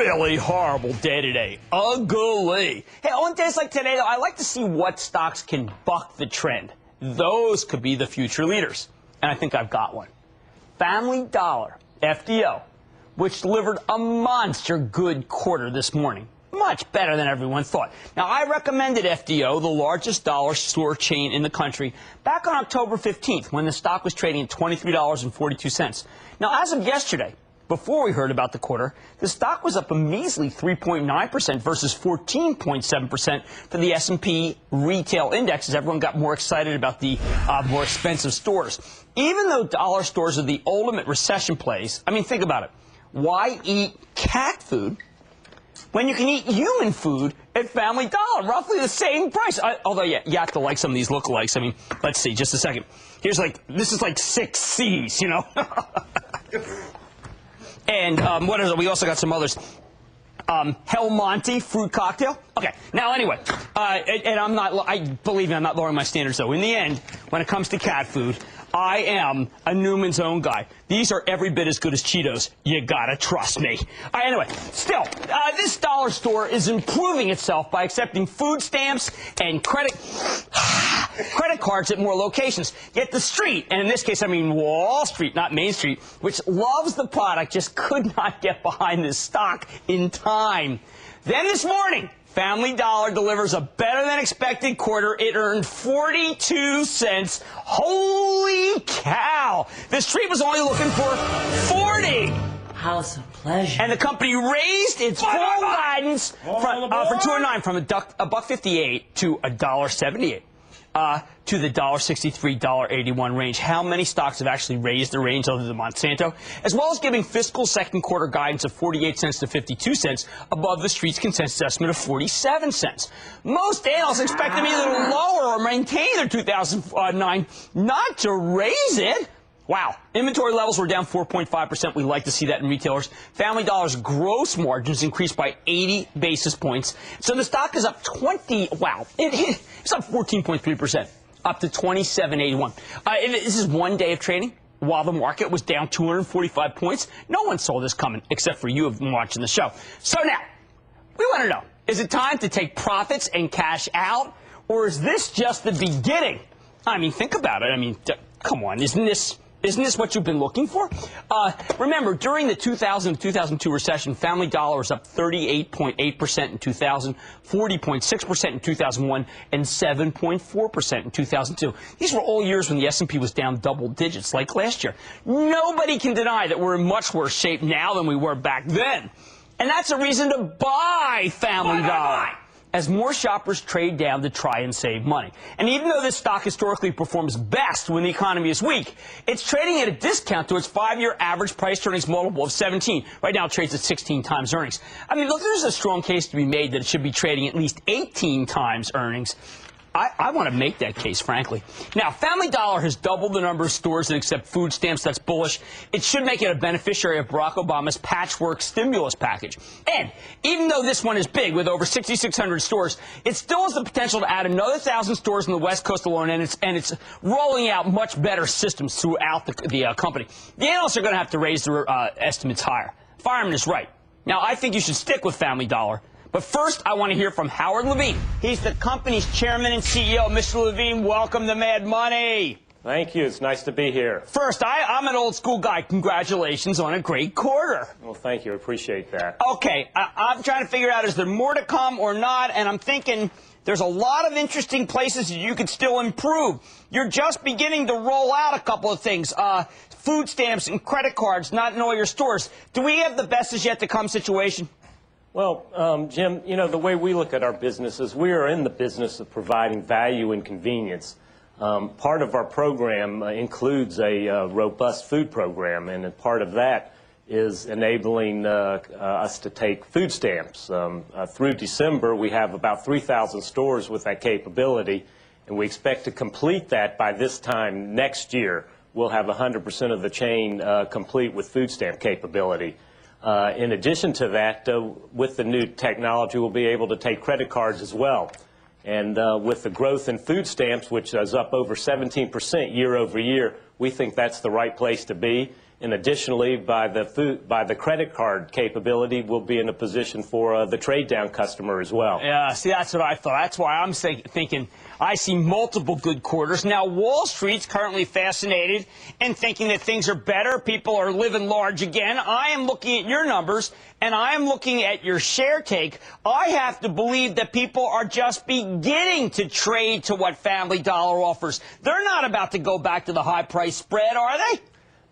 really horrible day today. Ugly. Hey, on days like today, though, I like to see what stocks can buck the trend. Those could be the future leaders. And I think I've got one. Family Dollar, FDO, which delivered a monster good quarter this morning. Much better than everyone thought. Now, I recommended FDO, the largest dollar store chain in the country, back on October 15th when the stock was trading at $23.42. Now, as of yesterday, before we heard about the quarter, the stock was up a measly 3.9% versus 14.7% for the S&P retail index as everyone got more excited about the more expensive stores. Even though dollar stores are the ultimate recession plays, I mean, think about it. Why eat cat food when you can eat human food at Family Dollar, roughly the same price? Although, yeah, you have to like some of these lookalikes. I mean, let's see, just a second. This is like 6 C's, you know? And what is it? We also got some others. Hell Monte fruit cocktail. Okay. Now, anyway, and believe me, I'm not lowering my standards, though. In the end, when it comes to cat food, I am a Newman's Own guy. These are every bit as good as Cheetos. You gotta trust me. Anyway, still, this dollar store is improving itself by accepting food stamps and credit cards at more locations. Yet the street, and in this case I mean Wall Street, not Main Street, which loves the product, just could not get behind this stock in time. Then this morning, Family Dollar delivers a better-than-expected quarter. It earned 42 cents. Holy cow! The street was only looking for 40. House of pleasure. And the company raised its full guidance for 209 from $1.58 to $1.78. To the $1.63, $1.81 range. How many stocks have actually raised the range other than Monsanto? As well as giving fiscal second quarter guidance of 48 cents to 52 cents above the street's consensus estimate of 47 cents. Most analysts expect them either to lower or maintain their 2009, not to raise it. Wow. Inventory levels were down 4.5%. We like to see that in retailers. Family Dollar's gross margins increased by 80 basis points. So the stock is up it's up 14.3%, up to $27.81. This is one day of trading while the market was down 245 points. No one saw this coming except for you who've been watching the show. So now, we want to know, is it time to take profits and cash out? Or is this just the beginning? I mean, think about it. I mean, come on, isn't this what you've been looking for? Remember, during the 2000-2002 recession, Family Dollar was up 38.8% in 2000, 40.6% in 2001, and 7.4% in 2002. These were all years when the S&P was down double digits, like last year. Nobody can deny that we're in much worse shape now than we were back then. And that's a reason to buy Family Dollar, as more shoppers trade down to try and save money. And even though this stock historically performs best when the economy is weak, it's trading at a discount to its 5-year average price-to-earnings multiple of 17. Right now it trades at 16 times earnings. I mean, look, there's a strong case to be made that it should be trading at least 18 times earnings. I want to make that case, frankly. Now, Family Dollar has doubled the number of stores that accept food stamps. That's bullish. It should make it a beneficiary of Barack Obama's patchwork stimulus package. And even though this one is big, with over 6,600 stores, it still has the potential to add another 1,000 stores on the West Coast alone, and it's rolling out much better systems throughout the company. The analysts are going to have to raise their estimates higher. Fireman is right. Now, I think you should stick with Family Dollar. But first, I want to hear from Howard Levine. He's the company's chairman and CEO. Mr. Levine, welcome to Mad Money. Thank you. It's nice to be here. First, I'm an old school guy. Congratulations on a great quarter. Well, thank you. I appreciate that. Okay, I'm trying to figure out, is there more to come or not? And I'm thinking there's a lot of interesting places that you could still improve. You're just beginning to roll out a couple of things. Food stamps and credit cards, not in all your stores. Do we have the best is yet to come situation? Well, Jim, you know, the way we look at our business is we are in the business of providing value and convenience. Part of our program includes a robust food program, and a part of that is enabling us to take food stamps. Through December, we have about 3,000 stores with that capability, and we expect to complete that by this time next year. We'll have 100% of the chain complete with food stamp capability. In addition to that, with the new technology, we'll be able to take credit cards as well. And with the growth in food stamps, which is up over 17% year over year, we think that's the right place to be. And additionally, by the credit card capability, we'll be in a position for the trade-down customer as well. Yeah, see, that's what I thought. That's why I'm thinking I see multiple good quarters. Now, Wall Street's currently fascinated and thinking that things are better. People are living large again. I am looking at your numbers, and I am looking at your share take. I have to believe that people are just beginning to trade to what Family Dollar offers. They're not about to go back to the high price spread, are they?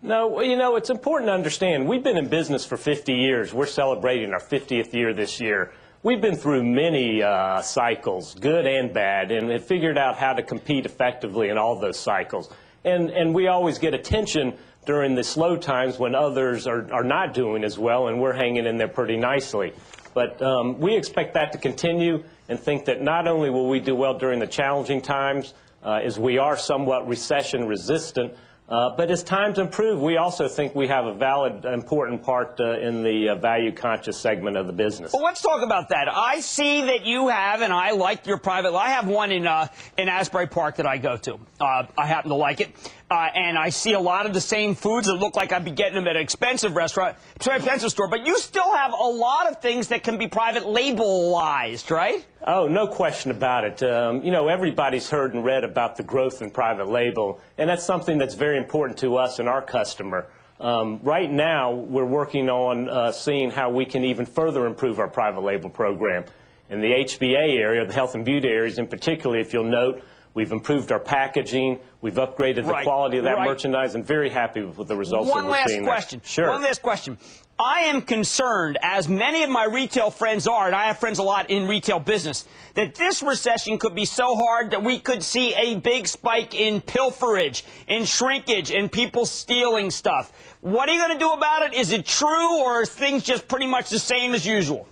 No, you know, it's important to understand, we've been in business for 50 years. We're celebrating our 50th year this year. We've been through many cycles, good and bad, and have figured out how to compete effectively in all those cycles. And we always get attention during the slow times when others are not doing as well, and we're hanging in there pretty nicely. But we expect that to continue and think that not only will we do well during the challenging times, as we are somewhat recession resistant, but as times improve, we also think we have a valid, important part in the value-conscious segment of the business. Well, let's talk about that. I see that you have, and I like your private. I have one in Asbury Park that I go to. I happen to like it. And I see a lot of the same foods that look like I'd be getting them at an expensive restaurant, expensive store. But you still have a lot of things that can be private labelized, right? Oh, no question about it. You know, everybody's heard and read about the growth in private label, and that's something that's very important to us and our customer. Right now, we're working on seeing how we can even further improve our private label program. In the HBA area, the health and beauty areas in particular, if you'll note, we've improved our packaging. We've upgraded the quality of that merchandise, and very happy with the results that we're seeing. One last question. Sure. One last question. I am concerned, as many of my retail friends are, and I have friends a lot in retail business, that this recession could be so hard that we could see a big spike in pilferage, in shrinkage, in people stealing stuff. What are you going to do about it? Is it true, or are things just pretty much the same as usual?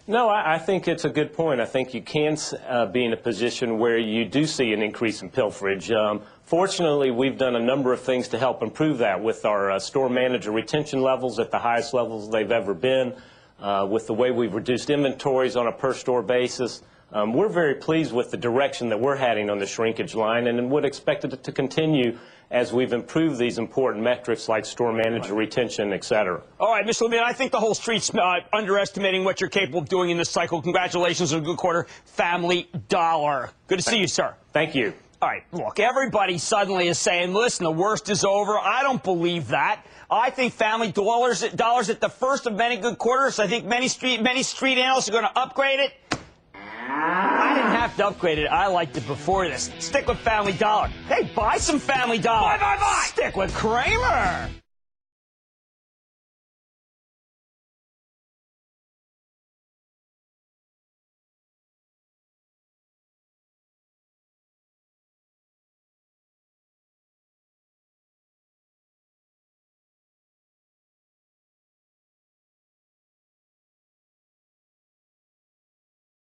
No, I think it's a good point. I think you can be in a position where you do see an increase in pilferage. Fortunately, we've done a number of things to help improve that with our store manager retention levels at the highest levels they've ever been, with the way we've reduced inventories on a per-store basis. We're very pleased with the direction that we're heading on the shrinkage line, and would expect it to continue as we've improved these important metrics like store manager retention, et cetera. All right, Mr. Levine, I think the whole street's underestimating what you're capable of doing in this cycle. Congratulations on a good quarter. Family Dollar. Good to see you, sir. Thank you. All right, look, everybody suddenly is saying, listen, the worst is over. I don't believe that. I think Family Dollar's at the first of many good quarters. I think many street analysts are going to upgrade it. I didn't have to upgrade it. I liked it before this. Stick with Family Dollar. Hey, buy some Family Dollar. Buy! Stick with Cramer.